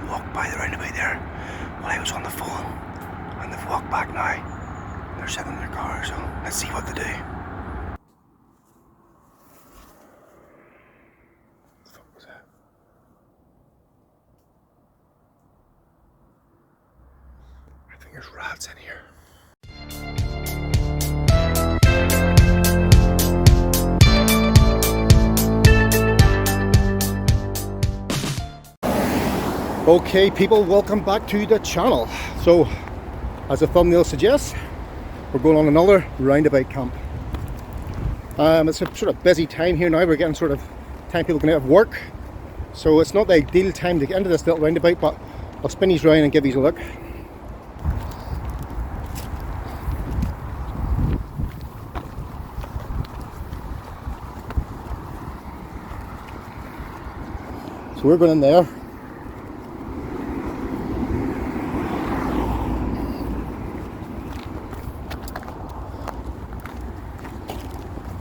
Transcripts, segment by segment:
walked by the roundabout there while I was on the phone, and they've walked back now. They're sitting in their car, so let's see what they do. What the fuck was that? I think there's rats in here. Okay people, welcome back to the channel. So, as the thumbnail suggests, we're going on another roundabout camp. It's a sort of busy time here now. We're getting sort of time people can out of work. So it's not the ideal time to get into this little roundabout, but I'll spin these round and give these a look. So we're going in there.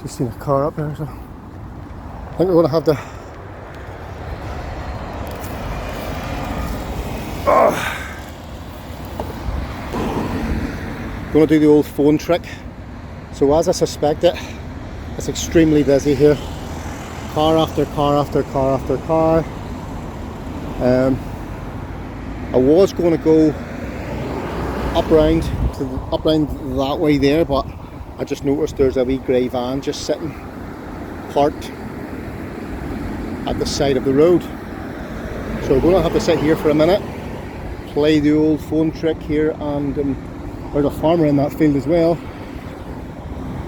Just seen a car up there, so I think we're going to have to going to do the old phone trick. So as I suspected, it's extremely busy here. Car after car after car after car. I was going to go up round that way there, but I just noticed there's a wee grey van just sitting parked at the side of the road. So we're going to have to sit here for a minute, play the old phone trick here, and there's a farmer in that field as well.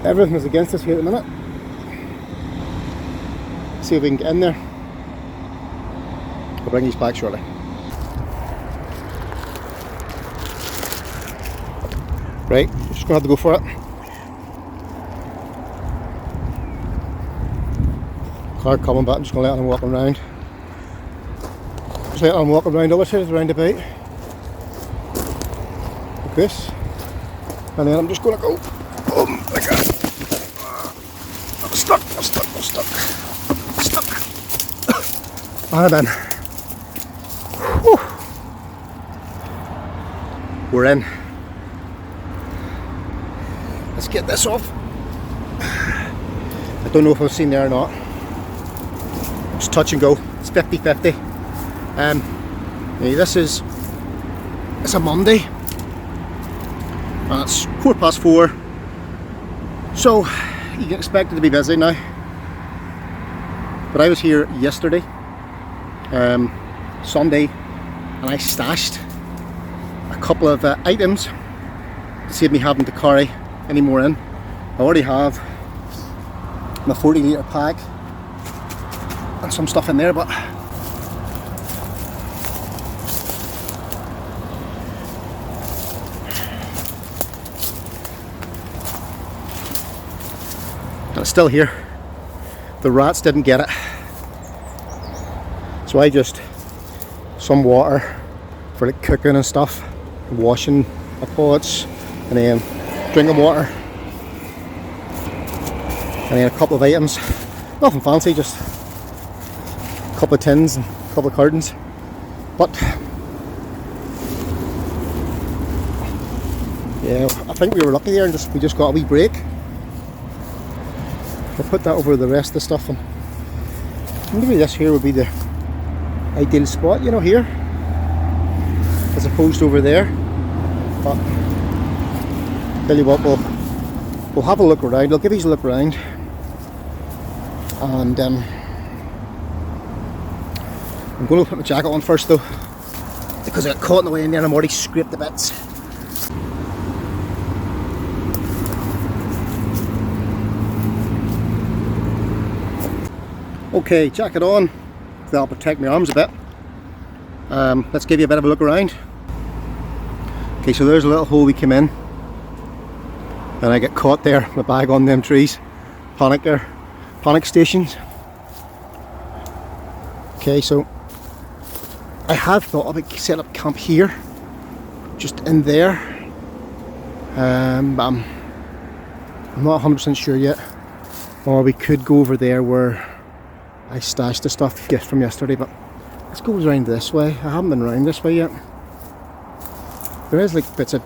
Everything is against us here at the minute. See if we can get in there. I'll bring these back shortly. Right, just going to have to go for it. Car coming back, I'm just going to let them walk around. Just let them walk around the other side of the roundabout. Like this. And then I'm just going to go boom, like that. I'm stuck. And then whew, we're in. Let's get this off. I don't know if I've seen there or not. It's touch and go. It's 50-50. It's a Monday, and it's 4:15. So you can expect it to be busy now. But I was here yesterday, Sunday, and I stashed a couple of items to save me having to carry any more in. I already have my 40-litre pack and some stuff in there, but and it's still here. The rats didn't get it, so I just some water for like cooking and stuff, washing my pots, and then drinking water, and then a couple of items, nothing fancy, just a couple of tins and a couple of cartons. But yeah, I think we were lucky there, and we just got a wee break. I'll put that over the rest of the stuff, and maybe this here would be the ideal spot, you know, here as opposed to over there. But tell you what, we'll have a look around. I'll give these a look around, and I'm going to put my jacket on first though, because I got caught in the way in there and I'm already scraped the bits. Okay, jacket on. That'll protect my arms a bit. Let's give you a bit of a look around. Okay, so there's a little hole we came in, and I get caught there, my bag on them trees. Panic there, panic stations. Okay, so I have thought of set up camp here, just in there. I'm not 100% sure yet. Or we could go over there where I stashed the stuff from yesterday, but Let's go around this way. I haven't been around this way yet. There is like bits of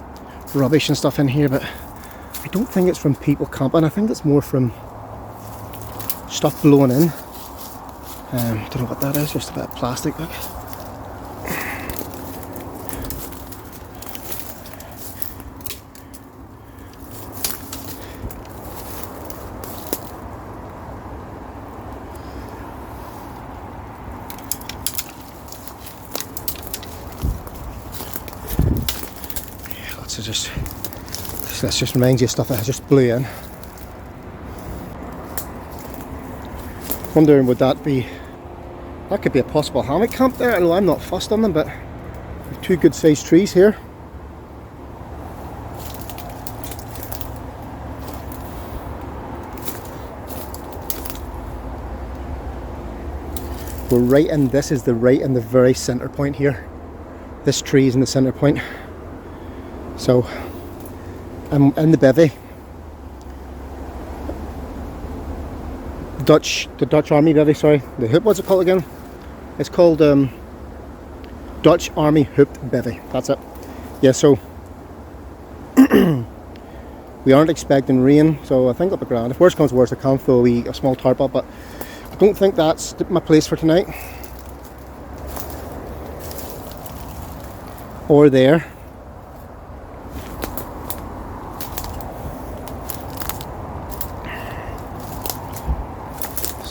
rubbish and stuff in here, but I don't think it's from people camping. I think it's more from stuff blowing in. Don't know what that is, just a bit of plastic. Look. So this just reminds you of stuff that I just blew in. Wondering, would that could be a possible hammock camp there? I know I'm not fussed on them, but we've two good sized trees here. We're right in, this is right in the very centre point here. This tree is in the centre point. So I'm in the bivvy. The Dutch Army bivvy, sorry. The hoop, what's it called again? It's called Dutch Army hooped bivvy. That's it. Yeah, so we aren't expecting rain, so I think it'll be grand. If worst comes to worst, I can throw a small tarp up, but I don't think that's my place for tonight. Or there.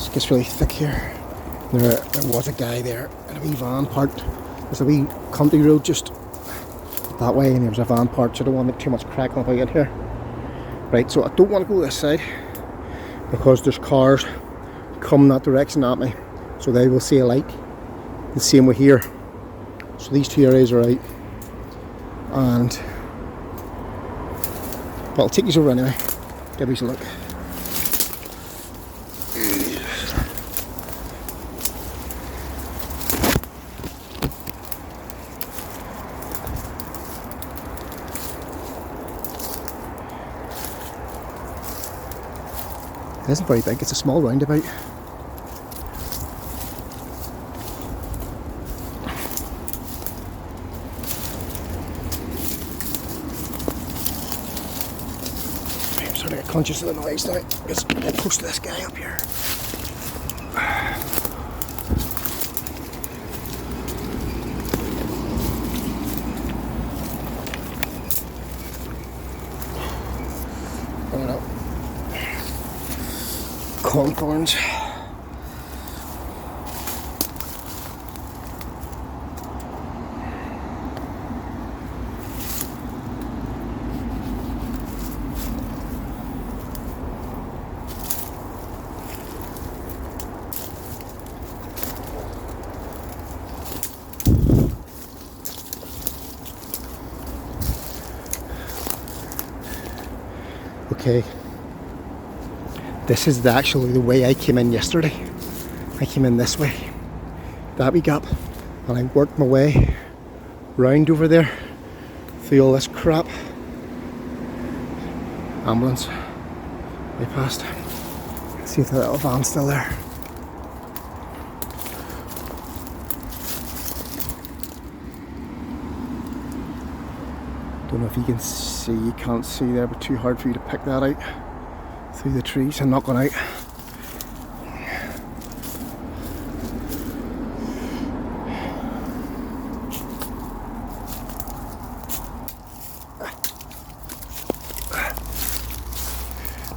It gets really thick here. There was a guy there in a wee van parked. There's a wee country road just that way, and there was a van parked, so I don't want to make too much cracking up in here. Right, so I don't want to go this side because there's cars coming that direction at me, so they will see a light. The same way here. So these two areas are out, and but I'll take these over anyway. Give these a look. It isn't very big, it's a small roundabout. I'm starting to get conscious of the noise now. It's get close to this guy up here. Cornthorns. Okay. This is actually the way I came in yesterday. I came in this way, that wee gap, and I worked my way round over there through all this crap. Ambulance. Way past. See if the little van's still there. Don't know if you can see, you can't see there, but too hard for you to pick that out. Through the trees and not gone out.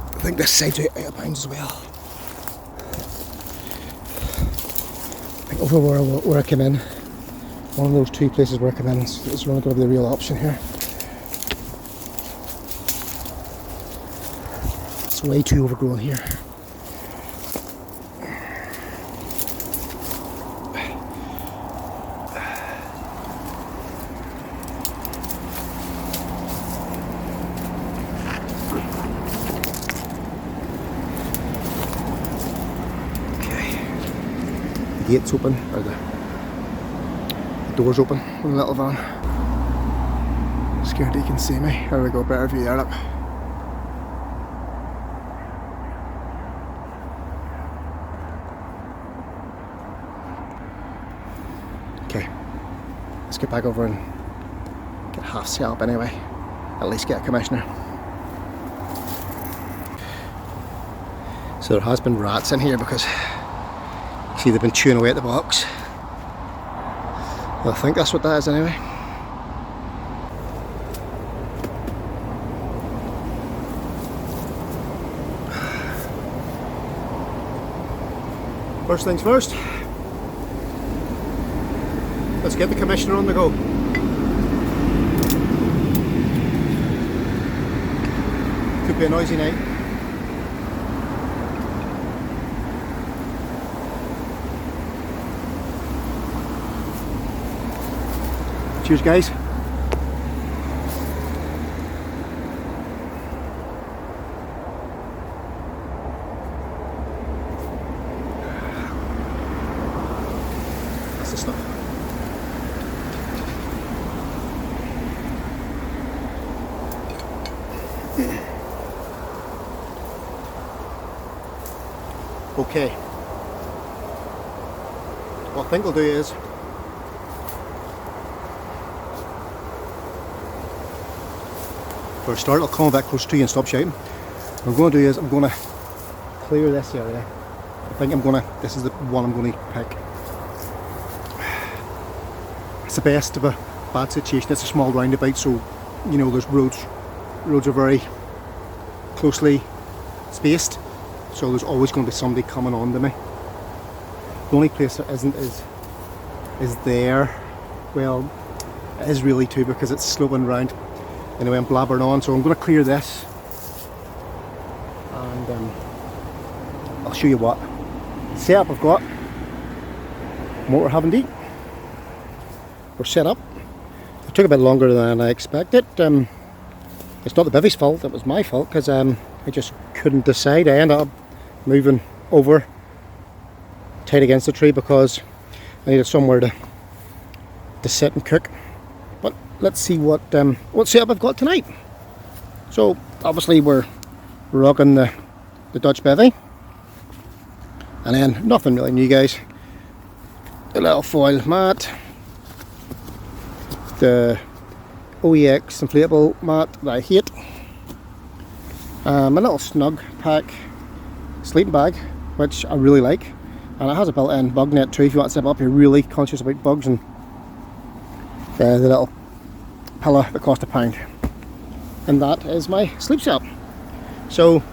I think this side's out of bounds as well. I think over where I came in, one of those two places where I came in is really going to be the real option here. Way too overgrown here. Okay. The gate's open, or the door's open in the little van. Scared that you can see me. There we go, better view there, look. let's get back over and get half set up anyway. At least get a commissioner. So there has been rats in here because see they've been chewing away at the box. Well, I think that's what that is anyway. First things first, let's get the commissioner on the go. Could be a noisy night. Cheers, guys. That's the stuff. Okay. What I think I'll do is for a start, I'll come back close to you and stop shouting. What I'm going to do is I'm going to clear this area. I think this is the one I'm going to pick. It's the best of a bad situation. It's a small roundabout, so you know there's roads are very closely spaced, so there's always going to be somebody coming on to me. The only place there isn't is there. Well, it is really too, because it's sloping round. Anyway, I'm blabbering on, so I'm going to clear this and I'll show you what setup I've got and what we're having to eat. We're set up. It took a bit longer than I expected. It's not the Bivvy's fault, it was my fault, because I just couldn't decide. I ended up moving over tight against the tree because I needed somewhere to sit and cook. But let's see what setup I've got tonight. So obviously we're rocking the Dutch Bivvy, and then nothing really new, guys. The little foil mat, the OEX inflatable mat that I hate, my little snug pack sleeping bag, which I really like, and it has a built-in bug net too if you want to set up. You're really conscious about bugs, and the little pillow that cost £1. And that is my sleep setup. So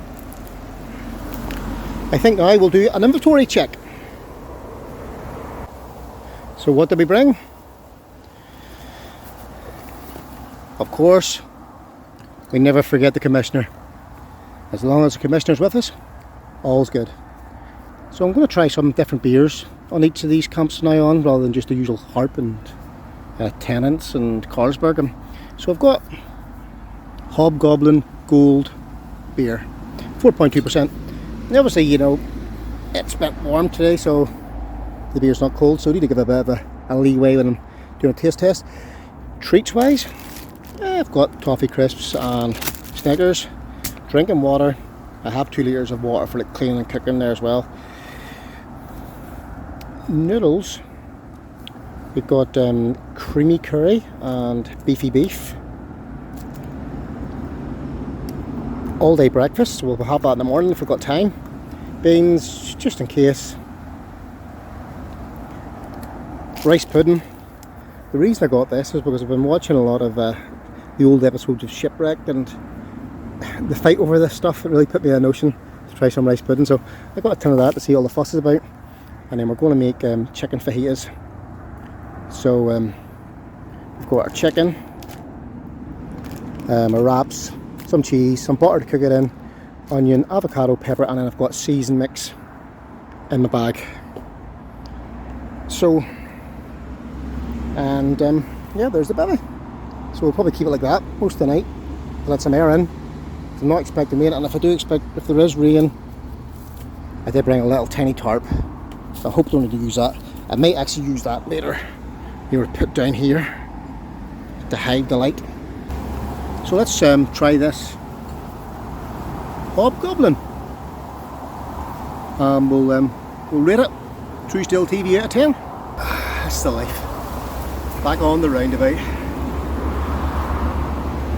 I think I will do an inventory check. So what did we bring? Of course, we never forget the commissioner. As long as the commissioner's with us, all's good. So I'm going to try some different beers on each of these camps now on, rather than just the usual Harp and Tennant's and Carlsberg. So I've got Hobgoblin Gold beer, 4.2%. And obviously, you know, it's a bit warm today, so the beer's not cold, so I need to give it a bit of a leeway when I'm doing a taste test. Treats wise, I've got toffee crisps and Snickers, drinking water. I have 2 litres of water for like cleaning and cooking there as well. Noodles, we've got creamy curry and beefy beef. All day breakfast, so we'll have that in the morning if we've got time. Beans, just in case. Rice pudding. The reason I got this is because I've been watching a lot of the old episodes of Shipwrecked, and the fight over this stuff, it really put me in a notion to try some rice pudding. So I got a ton of that to see all the fuss is about. And then we're going to make chicken fajitas. So we've got our chicken, our wraps, some cheese, some butter to cook it in, onion, avocado, pepper, and then I've got seasoned mix in the bag. So, and yeah, there's the Bivvy. So we'll probably keep it like that most of the night, let some air in. I'm not expecting rain, and if there is rain, I did bring a little tiny tarp. I hope I don't need to use that. I might actually use that later. You were put down here to hide the light. So let's try this Hobgoblin. We'll rate it Truesdale TV out of 10. That's the life. Back on the roundabout.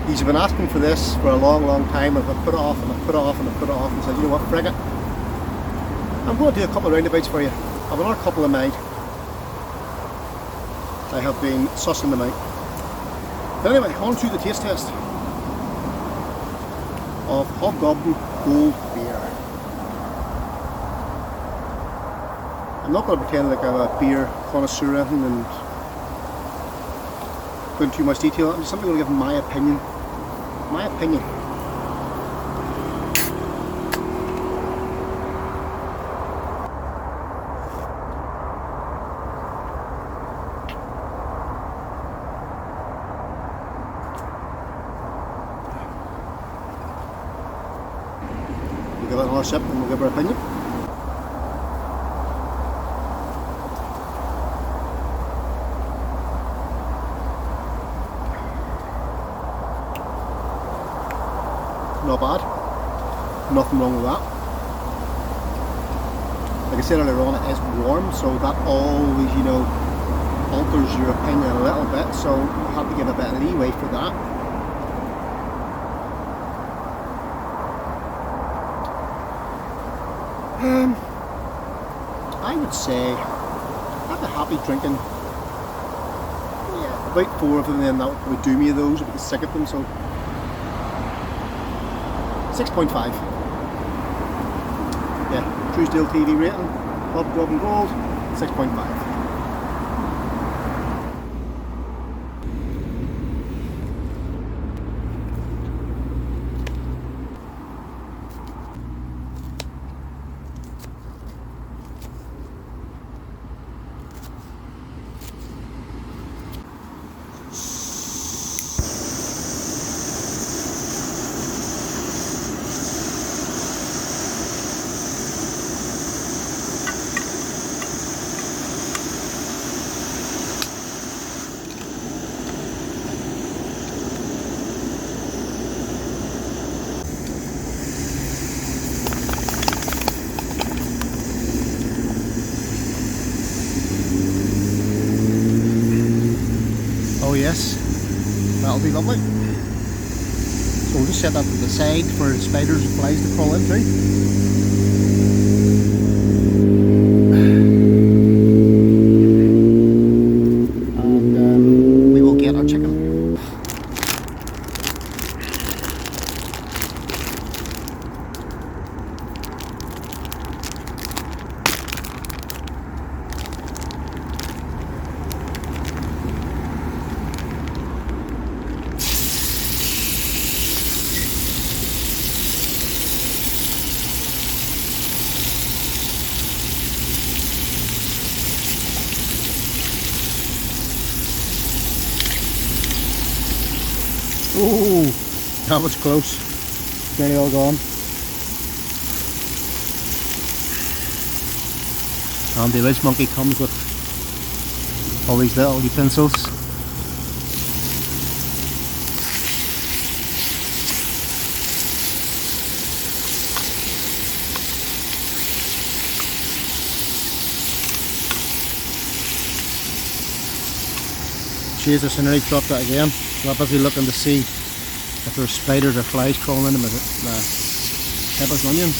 He's been asking for this for a long time, and I've put it off and I've put it off and I've put it off, and said, you know what, frig it. I'm going to do a couple of roundabouts for you. I've another couple in mind. I have been sussing them out. But anyway, on to the taste test of Hobgoblin Gold Beer. I'm not going to pretend like I'm a beer connoisseur or anything and go into too much detail. I'm just simply going to give my opinion. My opinion. We'll give it another sip and we'll give our opinion. Not bad. Nothing wrong with that. Like I said earlier on, it is warm, so that always, you know, alters your opinion a little bit, so you have to give a bit of leeway for that. I would say I'd be happy drinking about 4 of them, and then that would do me of those. I'd be sick of them, so 6.5. Yeah, Truesdale TV rating, Hobgoblin Gold, 6.5. Oh yes, that'll be lovely. So we'll just set that to the side for spiders and flies to crawl into. And we will get our chicken. Oh, that was close. Nearly all gone. And the Ridgemonkey comes with all these little utensils. Jesus, I nearly dropped that again. I'm obviously looking to see if there's spiders or flies crawling in them. Is it peppers and onions?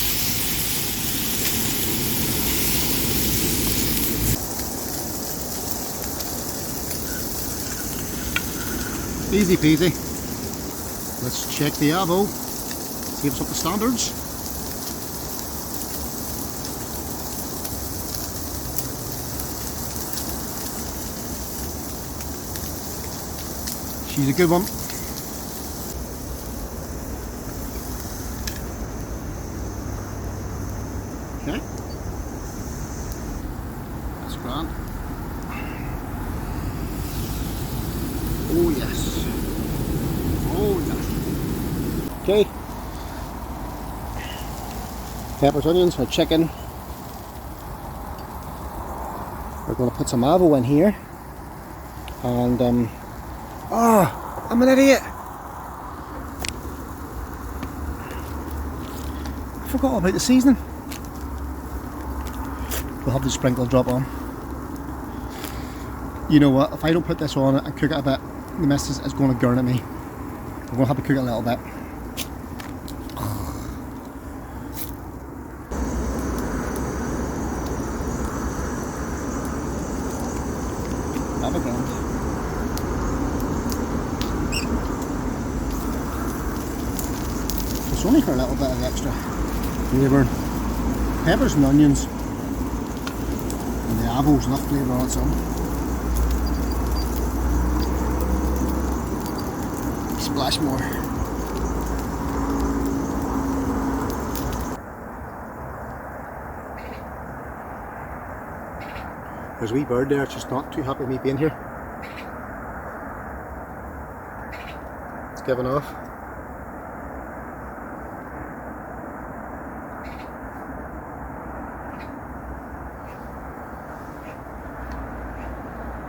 Easy peasy. Let's check the avo. See if it's up to standards. She's a good one. Okay. That's grand. Oh yes. Oh yes. Okay. Peppers, onions, our chicken. We're going to put some avo in here. And oh, I'm an idiot. I forgot all about the seasoning. We'll have the sprinkle drop on. You know what, if I don't put this on it and cook it a bit, the missus is going to gurn at me. I'm going to have to cook it a little bit. That'll be grand. It's only for a little bit of extra flavour. Peppers and onions. And the apple's enough flavour on its own. Splash more. There's a wee bird there, it's just not too happy with me being here. It's giving off.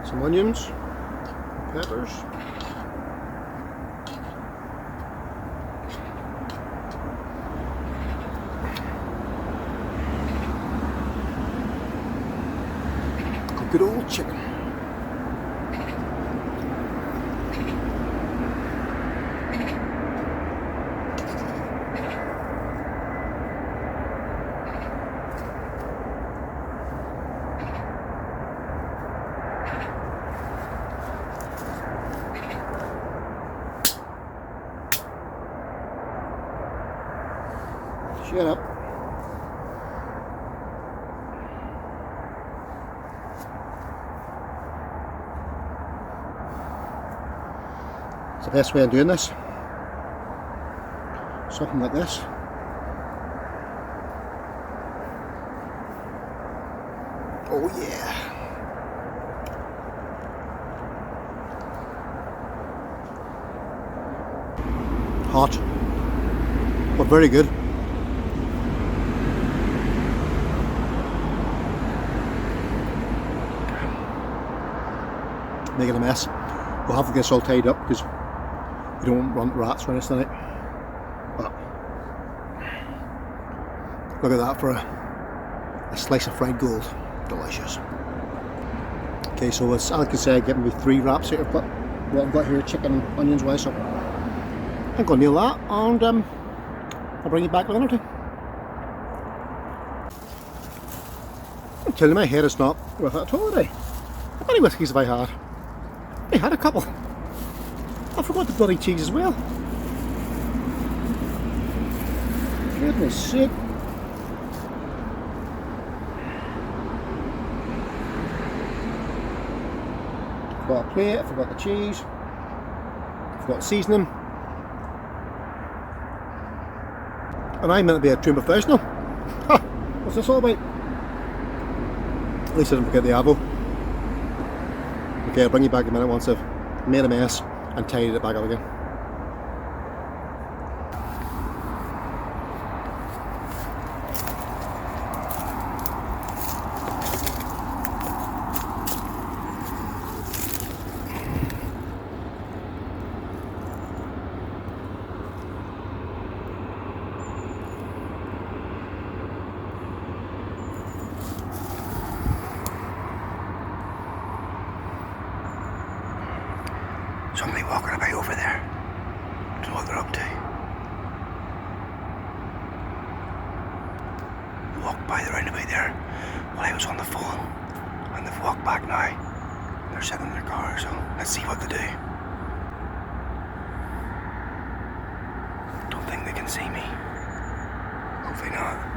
Some onions, peppers. Good old chicken. Shut up. It's the best way of doing this. Something like this. Oh yeah. Hot, but very good. Making a mess. We'll have to get this all tied up because we don't want rats or anything tonight. But look at that for a slice of fried gold. Delicious. Okay, so as Alex said, giving me 3 wraps here, but what I've got here, chicken, onions wise, so I'm going to nail that, and I'll bring you back with another two. I'm telling you, my head is not with it at all today. How many whiskies have I had? I had a couple. I forgot the bloody cheese as well. Goodness sake. Forgot a plate, I forgot the cheese, forgot seasoning. And I'm meant to be a true professional. Ha! What's this all about? At least I didn't forget the apple. Okay, I'll bring you back in a minute once I've made a mess and tidied it back up again. Somebody walking about over there. Don't know what they're up to. Walked by the roundabout there while I was on the phone, and they've walked back now. They're sitting in their car, so let's see what they do. Don't think they can see me. Hopefully not.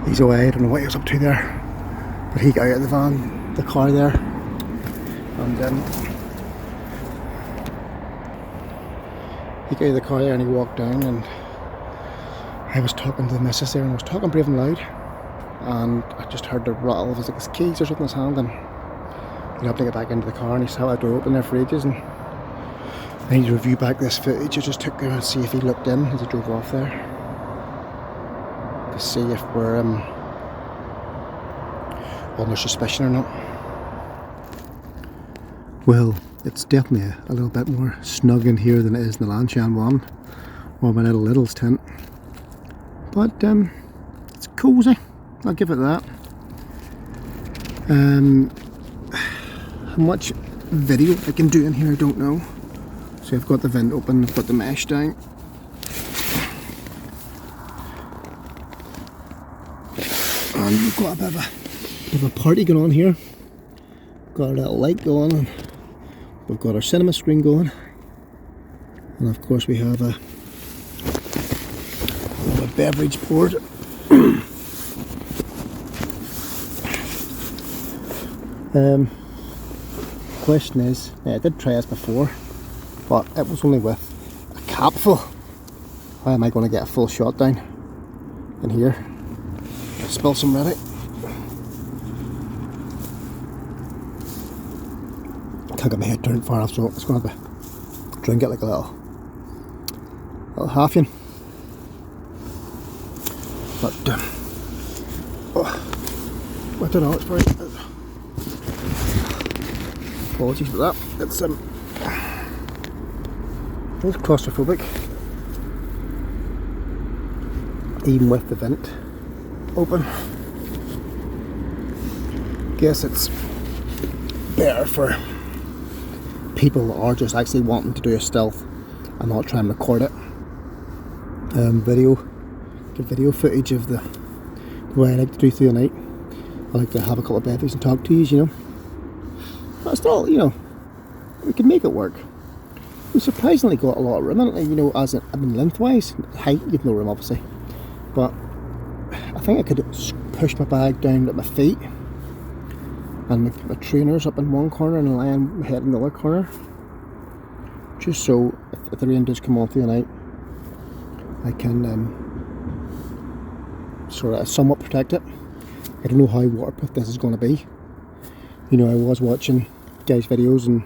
He's away, I don't know what he was up to there. But he got out of the van, the car there, and he got out of the car there and he walked down, and I was talking to the missus there and I was talking brave and loud, and I just heard the rattle of his keys or something in his hand, and he helped me get back into the car, and he saw the door open there for ages, and I need to review back this footage I just took there and see if he looked in as he drove off there, to see if we're under suspicion or not. Well, it's definitely a little bit more snug in here than it is in the LANSHAN one, or my little Little's tent. But it's cosy, I'll give it that. How much video I can do in here I don't know. So I've got the vent open, I've got the mesh down. And we've got a bit of a party going on here. Got a little light going on. We've got our cinema screen going. And of course we have a beverage poured. Question is, I did try this before, but it was only with a capful. How am I going to get a full shot down in here? I'll spill some ready. Can't get my head turned far enough, so it's going to have to drink it like a little halfian. But I don't know, it's very apologies for that. It's claustrophobic, even with the vent open. Guess it's better for people that are just actually wanting to do a stealth and not try and record it. Video footage of the way I like to do through the night. I like to have a couple of bevvies and talk to you, you know. But still, you know, we can make it work. We surprisingly got a lot of room in it, you know, as in, I mean, lengthwise, height, you've no room obviously. But I think I could push my bag down at my feet, and my trainers up in one corner and lying my head in the other corner. Just so if the rain does come on through the night, I can sort of somewhat protect it. I don't know how waterproof this is going to be. You know, I was watching guys' videos and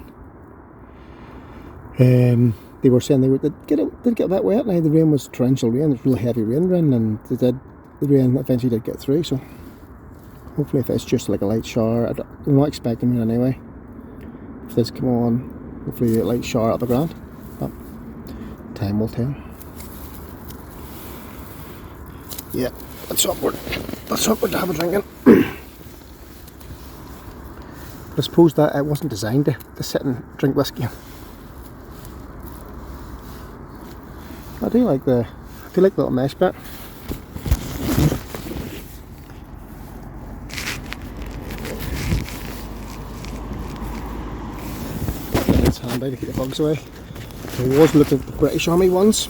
they were saying did get a bit wet. Now the rain was torrential rain, it's really heavy rain, and the rain eventually did get through, so hopefully if it's just like a light shower, I'm not expecting rain anyway. If this come on, hopefully a light shower up the ground, but time will tell. Yeah, that's awkward. That's awkward to have a drink in. I suppose that it wasn't designed to sit and drink whiskey. I do like the little mesh bit. It's handy to keep the bugs away. I was looking at the British Army ones.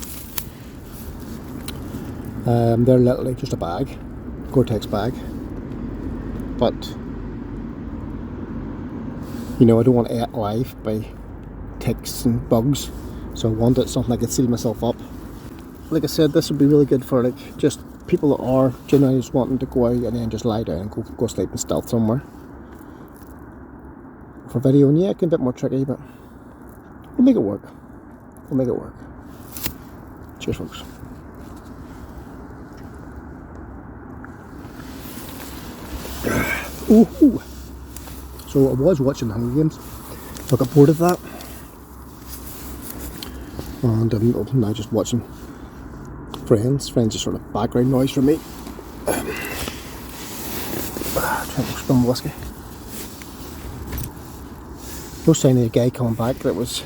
They're literally just a bag, Gore-Tex bag, but you know, I don't want to eat alive by ticks and bugs, so I wanted something I could seal myself up. Like I said, this would be really good for like just people that are genuinely just wanting to go out and then just lie down and go sleep in stealth somewhere. For video, and yeah, it can be a bit more tricky, but we'll make it work. We'll make it work. Cheers, folks. Ooh. So I was watching the Hunger Games, so I got bored of that, and I'm now just watching Friends is sort of background noise for me. Trying to spill my whiskey. No sign of a guy coming back that was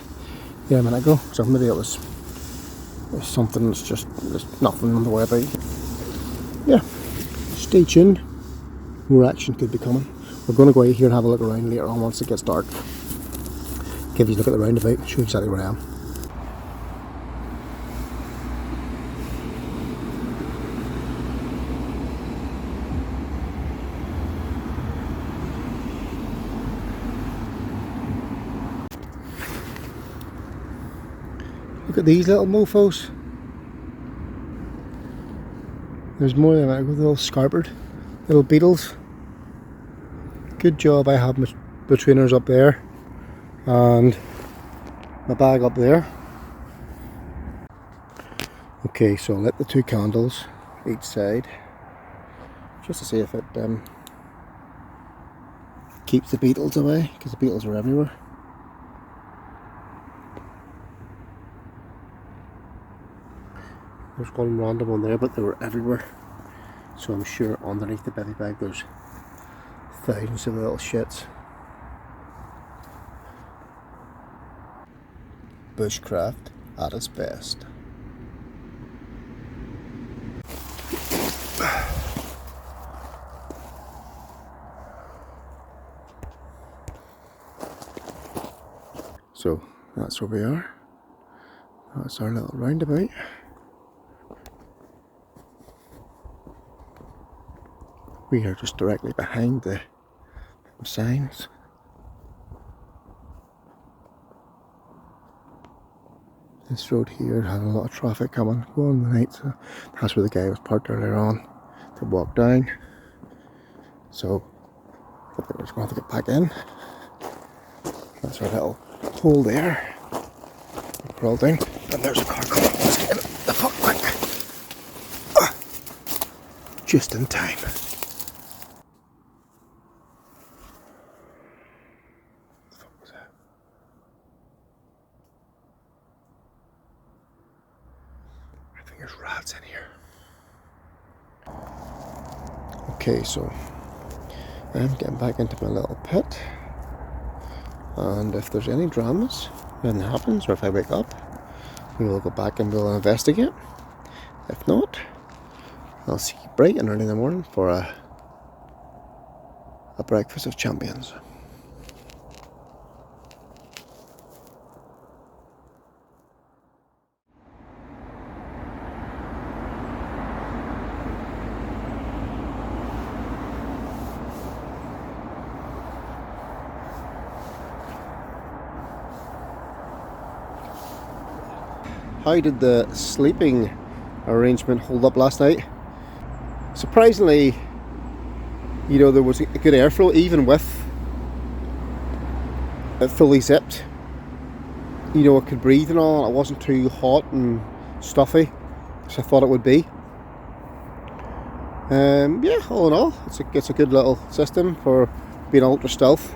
there a minute ago, so maybe it was something that's just, there's nothing on the way about. Yeah, stay tuned. More action could be coming. We're going to go out here and have a look around later on once it gets dark. Give you a look at the roundabout, show you exactly where I am. Look at these little mofos. There's more of them, with little scarpered little beetles. Good job I have my trainers up there and my bag up there. Okay, so I lit the 2 candles each side just to see if it keeps the beetles away, because the beetles are everywhere. There's one random one there, but they were everywhere. So I'm sure underneath the bivy bag there's thousands of little shits. Bushcraft at its best. So that's where we are. That's our little roundabout. We are just directly behind the signs. This road here had a lot of traffic coming going the night, so that's where the guy was parked earlier on to walk down. So I think we're just going to have to get back in. That's our little hole there. We crawl down, and there's a car coming. Let's get in the fuck quick. Just in time. There's rats in here. Okay, so I'm getting back into my little pit, and if there's any dramas, anything happens, or if I wake up, we will go back and we'll investigate. If not, I'll see you bright and early in the morning for a breakfast of champions. How did the sleeping arrangement hold up last night? Surprisingly, you know, there was a good airflow even with it fully zipped. You know, I could breathe and all. It wasn't too hot and stuffy as I thought it would be. Yeah, all in all, it's a good little system for being ultra stealth.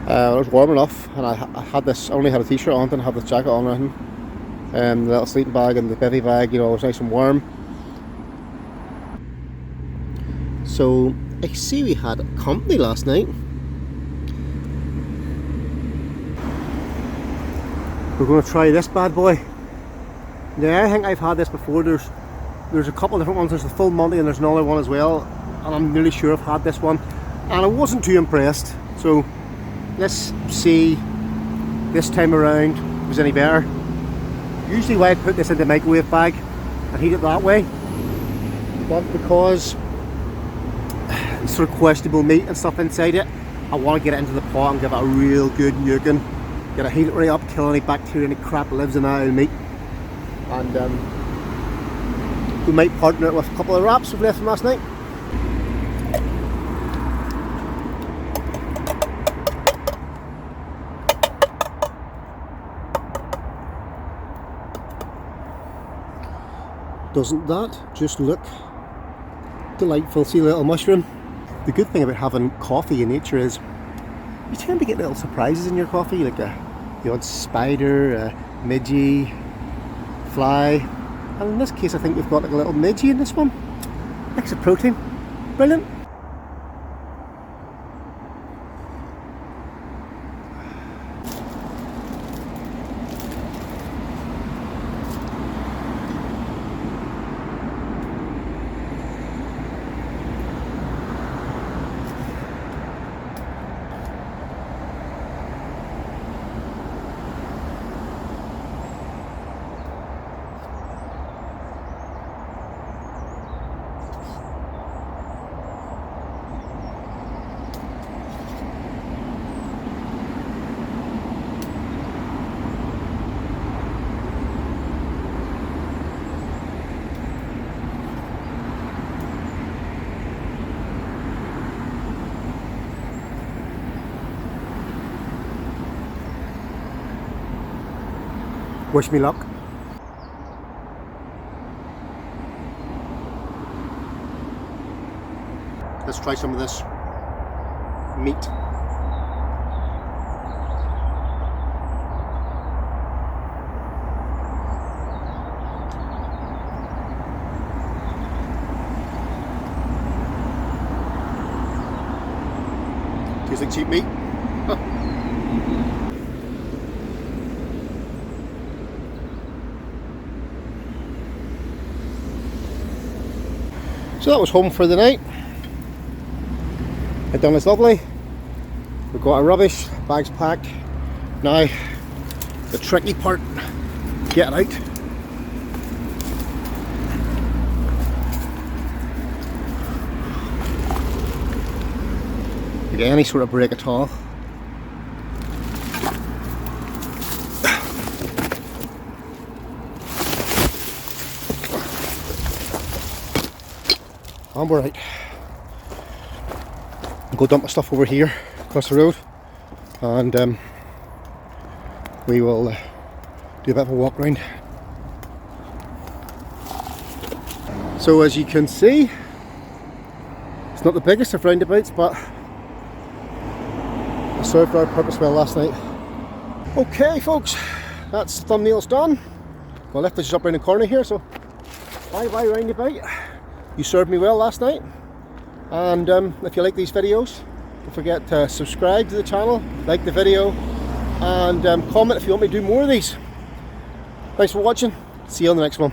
It was warm enough, and I had this. I only had a t-shirt on, didn't have the jacket on or anything. The little sleeping bag and the bivy bag, you know, was nice and warm. So I see we had company last night. We're going to try this bad boy. Yeah, I think I've had this before. There's a couple of different ones. There's the full Monty and there's another one as well, and I'm nearly sure I've had this one, and I wasn't too impressed. So let's see this time around if it was any better. Usually why I put this in the microwave bag and heat it that way, but because it's sort of questionable meat and stuff inside it, I want to get it into the pot and give it a real good nuking. Get it, heat it right up, kill any bacteria, any crap that lives in that meat. And we might partner it with a couple of wraps we've left from last night. Doesn't that just look delightful? See a little mushroom? The good thing about having coffee in nature is you tend to get little surprises in your coffee, like the odd spider, a midgie, fly, and in this case I think we've got like a little midgie in this one. Extra protein, brilliant. Wish me luck. Let's try some of this meat. Tastes like cheap meat. Huh. So that was home for the night. It done is lovely. We've got our rubbish, bags packed. Now, the tricky part, get it out. Get any sort of break at all. And we're right. I'll go dump my stuff over here across the road, and we will do a bit of a walk around. So as you can see, it's not the biggest of roundabouts, but it served our purpose well last night. Okay folks, that's thumbnails done. Well, left this just up around the corner here, so bye bye roundabout. You served me well last night, and if you like these videos, don't forget to subscribe to the channel, like the video, and comment if you want me to do more of these. Thanks for watching, see you on the next one.